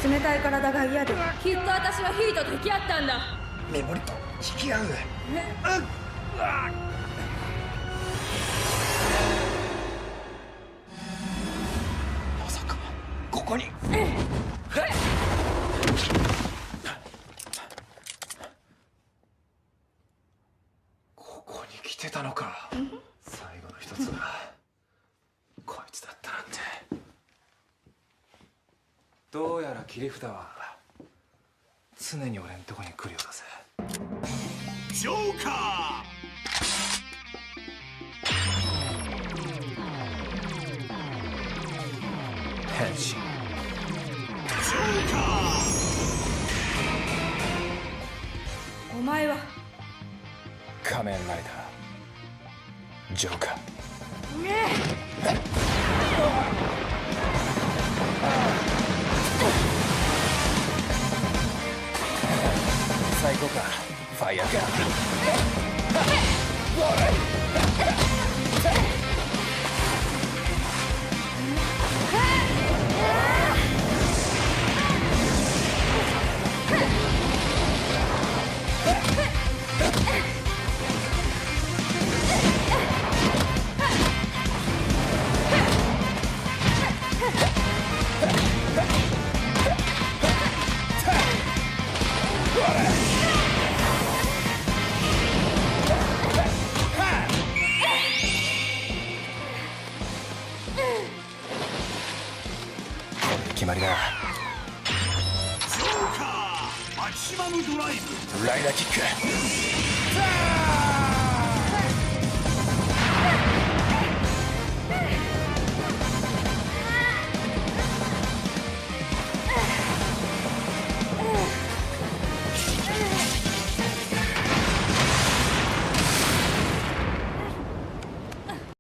冷たい体が嫌で。きっと私はヒートと引き合ったんだ。メモリと引き合う。まさかここに。ここに来てたのか。最後の一つがこいつだったなんて。どうやら切り札は常に俺んとこに来るようだぜ。ジョーカ変身。ージョーカお前は仮面ライダージョーカー。最高かファイヤーガ決まりだ。ージョーカーマキシマムドライブ。ライダーキック。